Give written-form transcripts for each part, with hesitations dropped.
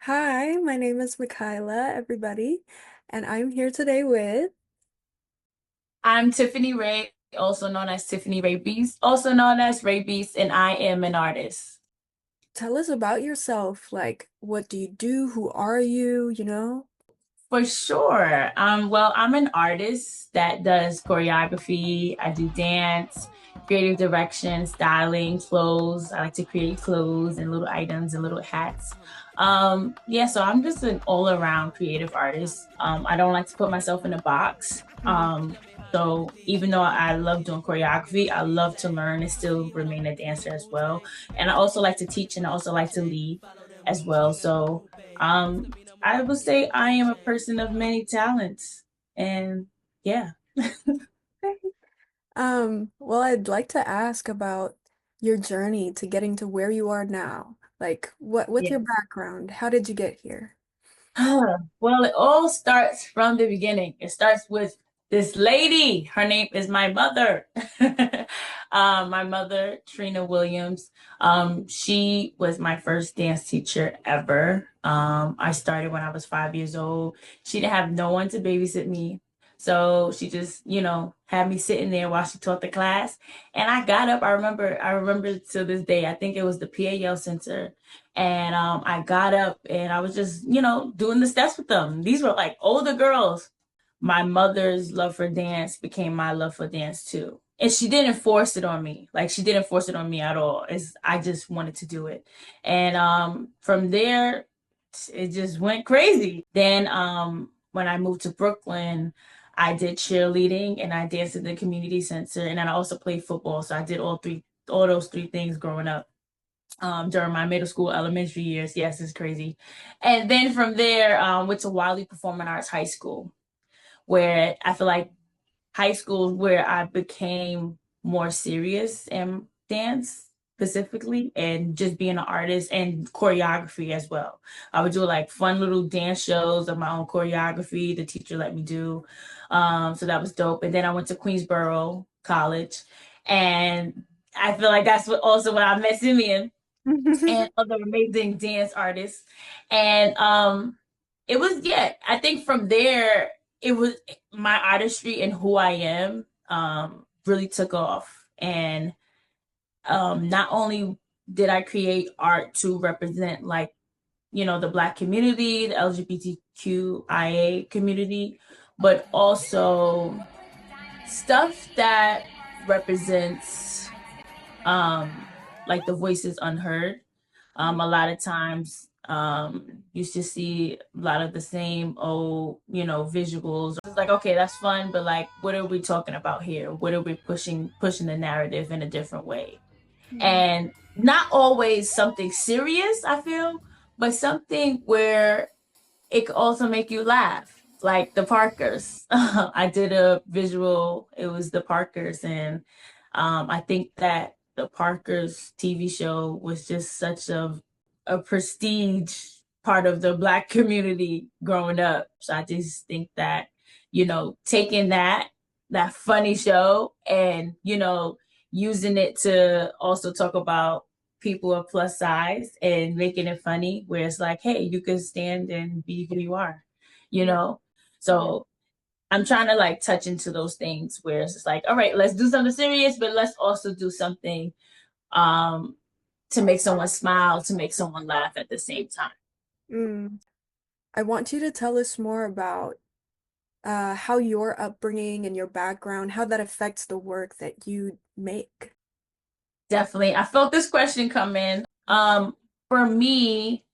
Hi, my name is Michaela, everybody, and I'm here today with I'm Tiffany Rae, also known as Tiffany Rae Beast, also known as Rae Beast, and I am an artist. Tell us about yourself. Like, what do you do? Who are you? For sure. Well, I'm an artist that does choreography. I do dance, creative direction, styling, clothes. I like to create clothes and little items and little hats. Yeah, so I'm just an all-around creative artist. I don't like to put myself in a box. Mhm. So even though I love doing choreography, I love to learn and still remain a dancer as well. And I also like to teach and I also like to lead as well. So um I would say I am a person of many talents. And yeah. Okay. Well, I'd like to ask about your journey to getting to where you are now. Like, what's your Yes. background? How did you get here? Well, it all starts from the beginning. It starts with this lady. Her name is my mother. My mother, Trina Williams. She was my first dance teacher ever. I started when I was 5 years old. She didn't have no one to babysit me. So she just, had me sitting there while she taught the class. And I got up. I remember to this day, I think it was the PAL Center. And I got up and I was just, doing the steps with them. These were like older girls. My mother's love for dance became my love for dance too. And she didn't force it on me. Like she didn't force it on me at all. I just wanted to do it. And from there, it just went crazy. Then when I moved to Brooklyn, I did cheerleading and I danced in the community center. And then I also played football. So I did all those three things growing up during my middle school, elementary years. Yes, it's crazy. And then from there, went to Wiley Performing Arts High School, where I feel like high school is where I became more serious in dance specifically and just being an artist and choreography as well. I would do like fun little dance shows of my own choreography. The teacher let me do. So that was dope. And then I went to Queensborough College and I feel like that's what I met Simeon and other amazing dance artists. And it was yeah, I think from there it was my artistry and who I am really took off. And not only did I create art to represent like, the Black community, the LGBTQIA community, but also stuff that represents um like the voices unheard. A lot of times, you just see a lot of the same old, visuals. It's like, okay, that's fun, but like, what are we talking about here? What are we pushing the narrative in a different way? And not always something serious, I feel, but something where it could also make you laugh. Like the Parkers. I did a visual, it was the Parkers, and I think that the Parkers TV show was just such a prestige part of the Black community growing up. So I just think that, taking that funny show and, using it to also talk about people of plus size and making it funny where it's like, hey, you can stand and be who you are, you know? So I'm trying to like touch into those things where it's just like, all right, let's do something serious, but let's also do something um to make someone smile, to make someone laugh at the same time. Mm. I want you to tell us more about how your upbringing and your background, how that affects the work that you make. Definitely. I felt this question come in. For me,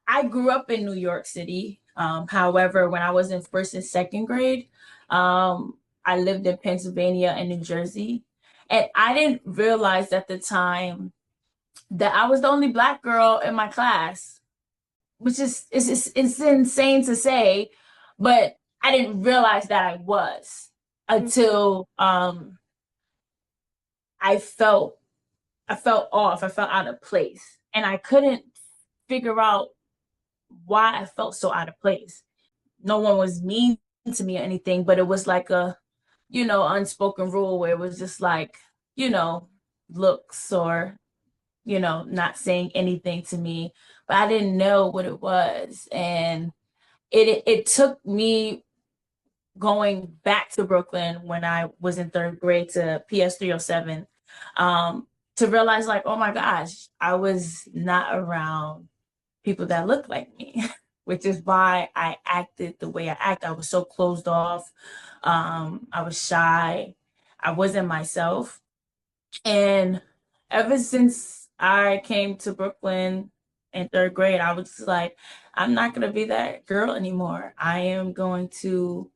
I grew up in New York City. However, when I was in first and second grade, I lived in Pennsylvania and New Jersey. And I didn't realize at the time that I was the only Black girl in my class, which is it's insane to say, but I didn't realize that I was until I felt I felt off, I felt out of place. And I couldn't figure out why I felt so out of place. No one was mean to me or anything, but it was like a, unspoken rule where it was just like, you know, looks or, not saying anything to me. but I didn't know what it was. And it took me going back to Brooklyn when I was in third grade to PS 307, to realize like, oh my gosh, I was not around people that looked like me, which is why I acted the way I act. I was so closed off. I was shy. I wasn't myself. And ever since I came to Brooklyn in third grade, I was just like, I'm not going to be that girl anymore. I am going to,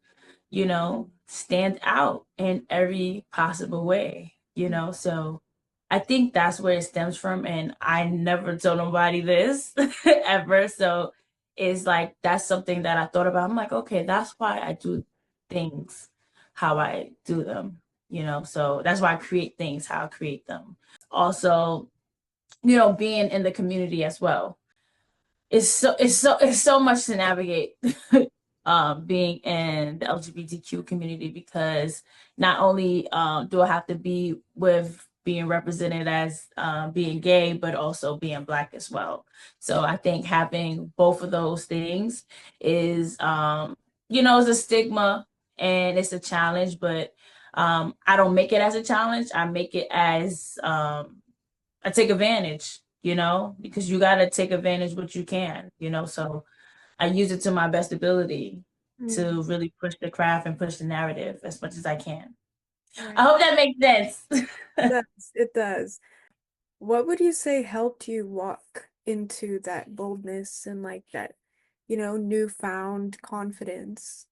stand out in every possible way, So I think that's where it stems from. And I never told nobody this ever. So it's like, that's something that I thought about. I'm like, okay, that's why I do things how I do them, So that's why I create things how I create them. Also, being in the community as well. It's so much to navigate being in the LGBTQ community, because not only do I have to be with being represented as being gay, but also being Black as well. So I think having both of those things is, is a stigma and it's a challenge, but I don't make it as a challenge. I make it as I take advantage, because you got to take advantage what you can, So I use it to my best ability Mm, to really push the craft and push the narrative as much as I can. I right. hope that makes sense. It does. It does. What would you say helped you walk into that boldness and like that, newfound confidence?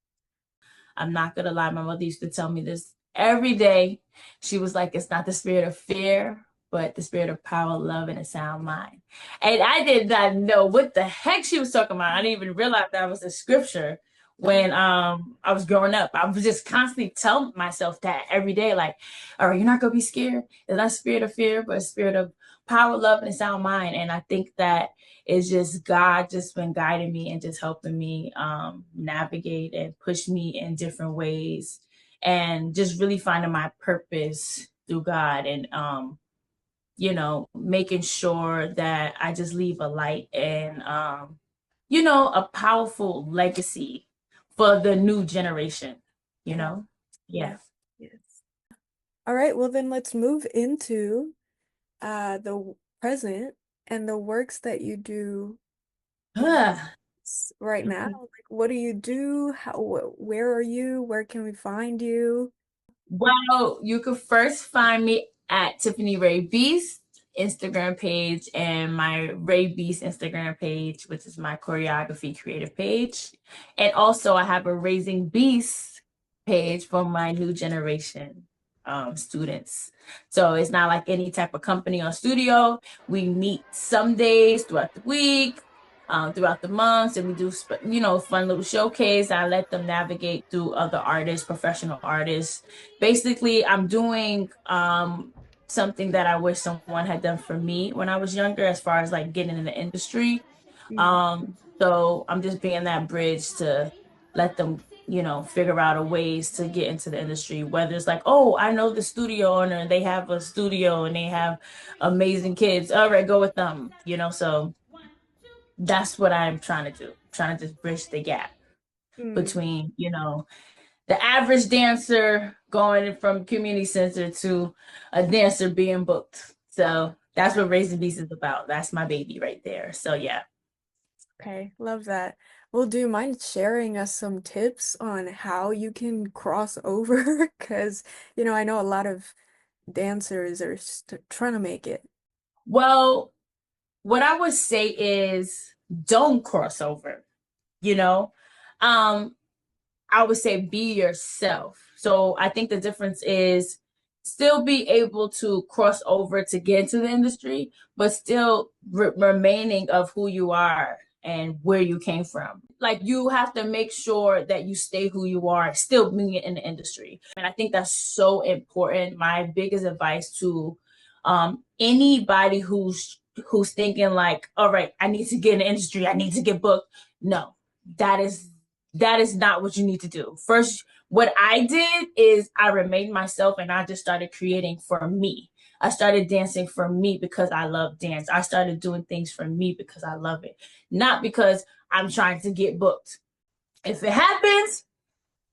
I'm not gonna lie, my mother used to tell me this every day. She was like, it's not the spirit of fear, but the spirit of power, love, and a sound mind. And I did not know what the heck she was talking about. I didn't even realize that was a scripture when I was growing up. I was just constantly telling myself that every day, like, all right, you're not gonna be scared. It's not a spirit of fear, but a spirit of power, love, and a sound mind. And I think that it's just God just been guiding me and just helping me navigate and push me in different ways, and just really finding my purpose through God, and making sure that I just leave a light and a powerful legacy for the new generation, you Wow. know? Yeah. Yeah. Yes. All right, well then let's move into the present and the works that you do right now. Like, what do you do? Where are you? Where can we find you? Well, you could first find me at Tiffany Rae Beast Instagram page, and my Rae Beast Instagram page, which is my choreography creative page. And also I have a Raising Beast page for my new generation students. So it's not like any type of company or studio. We meet some days throughout the week, throughout the months, and we do fun little showcase. I let them navigate through other artists, professional artists. Basically, I'm doing something that I wish someone had done for me when I was younger, as far as like getting in the industry. Mm. So I'm just being that bridge to let them, figure out a ways to get into the industry. Whether it's like, oh, I know the studio owner, they have a studio and they have amazing kids. All right, go with them, So that's what I'm trying to do. Trying to just bridge the gap Mm. between, the average dancer going from community center to a dancer being booked. So that's what Raising Beast is about. That's my baby right there. So yeah. Okay, love that. Well, do you mind sharing us some tips on how you can cross over? Because, I know a lot of dancers are st trying to make it. Well, what I would say is don't cross over, you know? Um, I would say be yourself. So I think the difference is still be able to cross over to get into the industry, but still remaining of who you are and where you came from. Like you have to make sure that you stay who you are, still being in the industry. And I think that's so important. My biggest advice to anybody who's thinking like, all right, I need to get in the industry, I need to get booked. No, that is that is not what you need to do. First, what I did is I remained myself and I just started creating for me. I started dancing for me because I love dance. I started doing things for me because I love it, not because I'm trying to get booked. If it happens,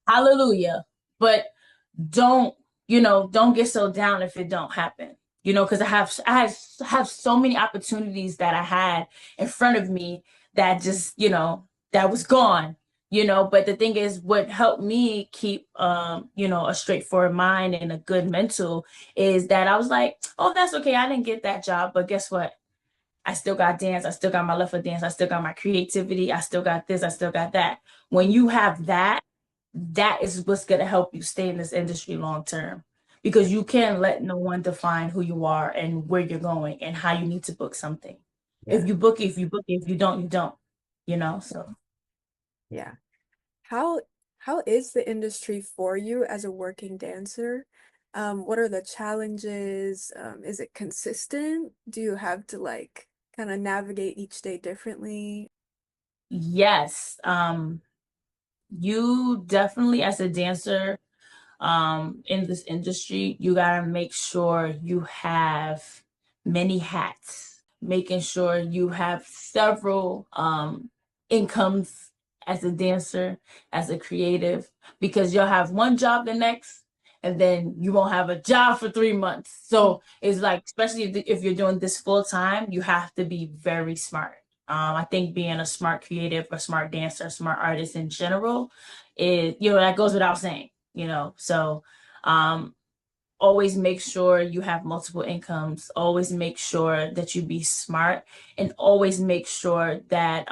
hallelujah. But don't, don't get so down if it don't happen. Because I have so many opportunities that I had in front of me that just, that was gone. But the thing is, what helped me keep a straightforward mind and a good mental is that I was like, oh, that's okay. I didn't get that job, but guess what? I still got dance. I still got my love for dance. I still got my creativity. I still got this. I still got that. When you have that, that is what's going to help you stay in this industry long term, because you can't let no one define who you are and where you're going and how you need to book something. If Yeah. you book it, if you book it, if you don't, you don't, so. Yeah. How how is the industry for you as a working dancer? What are the challenges? Is it consistent? Do you have to like kind of navigate each day differently? Yes, you definitely, as a dancer, in this industry, you got to make sure you have many hats, making sure you have several incomes as a dancer, as a creative, because you'll have one job the next, and then you won't have a job for 3 months. So it's like, especially if you're doing this full time, you have to be very smart. I think being a smart creative, a smart dancer, a smart artist in general, is, that goes without saying, so um always make sure you have multiple incomes, always make sure that you be smart, and always make sure that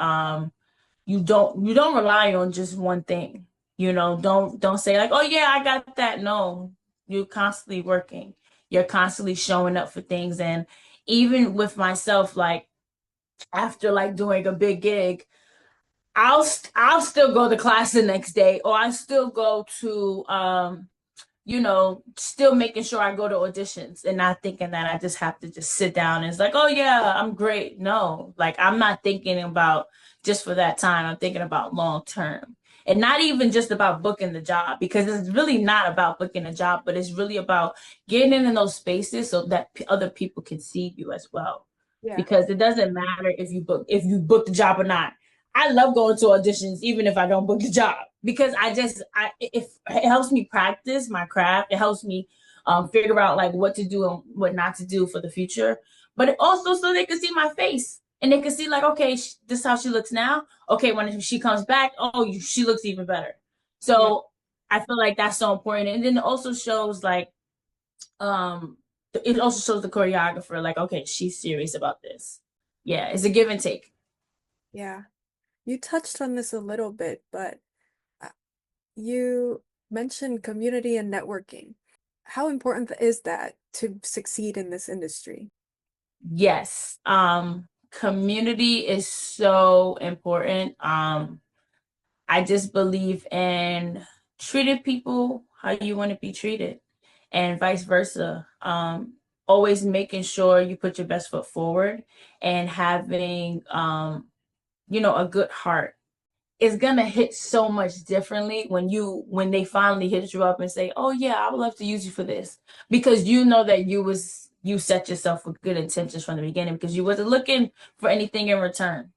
you don't rely on just one thing. Don't say like, oh yeah, I got that. No, you're constantly working, you're constantly showing up for things. And even with myself, like after like doing a big gig, I'll still go to class the next day, or I still go to still making sure I go to auditions and not thinking that I just have to just sit down and it's like, oh yeah, I'm great. No, like I'm not thinking about just for that time. I'm thinking about long term. And not even just about booking the job, because it's really not about booking a job, but it's really about getting in those spaces so that other people can see you as well. Yeah. Because it doesn't matter if you book the job or not. I love going to auditions even if I don't book the job, because it helps me practice my craft. It helps me figure out like what to do and what not to do for the future. But it also so they can see my face and they can see like, okay, this is how she looks now. Okay, when she comes back, oh, she looks even better. Yeah. So I feel like that's so important. And then it also shows like um it also shows the choreographer like, okay, she's serious about this. Yeah, it's a give and take. Yeah. You touched on this a little bit, but uh, you mentioned community and networking. How important is that to succeed in this industry? Yes. Community is so important. I just believe in treating people how you want to be treated and vice versa. Always making sure you put your best foot forward and having, a good heart. It's gonna hit so much differently when they finally hit you up and say, "Oh yeah, I would love to use you for this," because you know that you set yourself with good intentions from the beginning, because you wasn't looking for anything in return.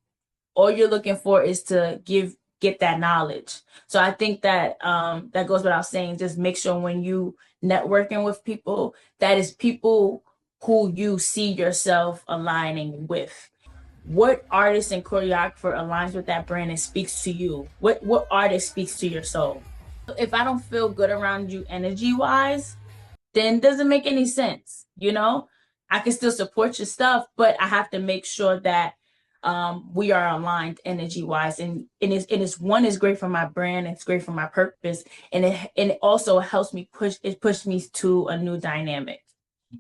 All you're looking for is to get that knowledge. So I think that that goes without saying. Just make sure when you networking with people, that is people who you see yourself aligning with. What artist and choreographer aligns with that brand and speaks to you? What artist speaks to your soul? If I don't feel good around you energy wise, then it doesn't make any sense. I can still support your stuff, but I have to make sure that we are aligned energy wise. And it's one is great for my brand, it's great for my purpose, and it also helps me push me to a new dynamic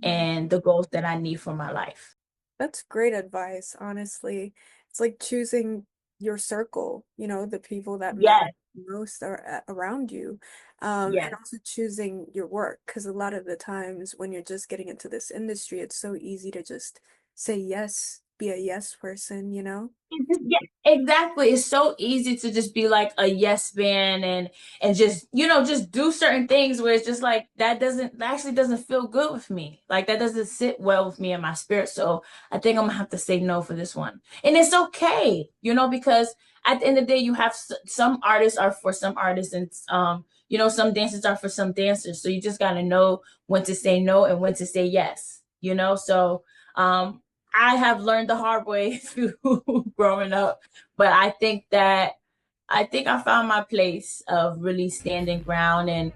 and the goals that I need for my life. That's great advice, honestly. It's like choosing your circle, the people that matter Yes, most are around you. And yes. also choosing your work, because a lot of the times when you're just getting into this industry, it's so easy to just say yes be a yes person, you know? Yeah, exactly. It's so easy to just be like a yes man and just, just do certain things where it's just like that actually doesn't feel good with me. Like that doesn't sit well with me and my spirit. So I think I'm gonna have to say no for this one. And it's okay, because at the end of the day, you have some artists are for some artists, and some dancers are for some dancers. So you just gotta know when to say no and when to say yes. So um I have learned the hard way through growing up, but I think I found my place of really standing ground and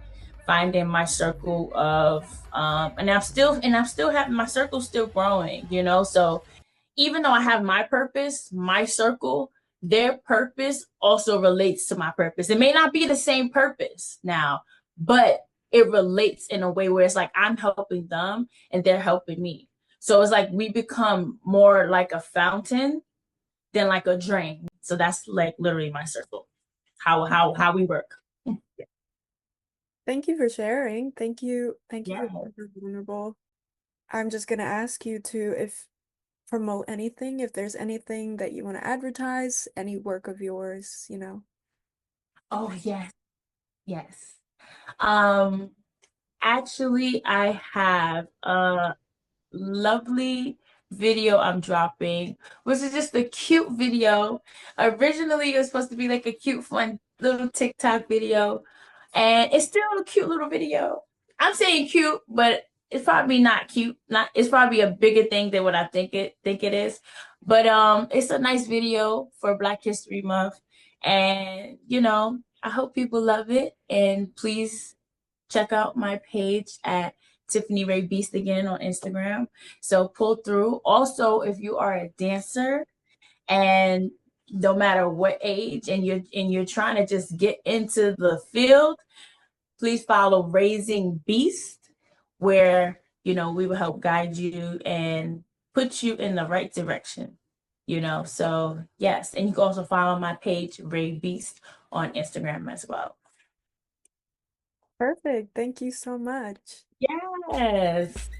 finding my circle of and I'm still having my circle still growing. So even though I have my purpose, my circle, their purpose also relates to my purpose. It may not be the same purpose now, but it relates in a way where it's like I'm helping them and they're helping me. So it's like we become more like a fountain than like a drain. So that's like literally my circle. How we work. Thank you for sharing. Thank you. Thank you Yeah. for being vulnerable. I'm just gonna ask you to if promote anything, if there's anything that you want to advertise, any work of yours, you know. Oh yes, yes. Um, Actually, I have lovely video I'm dropping, which is just a cute video. Originally, it was supposed to be like a cute, fun little TikTok video, and it's still a cute little video. I'm saying cute, but it's probably not cute. Not it's probably a bigger thing than what I think it is. But it's a nice video for Black History Month, and I hope people love it. And please check out my page at Tiffany Rae Beast again on Instagram. So pull through. Also, if you are a dancer and no matter what age and you're trying to just get into the field, please follow Raising Beast, where we will help guide you and put you in the right direction. So yes, and you can also follow my page, Rae Beast, on Instagram as well. Perfect. Thank you so much. Yes.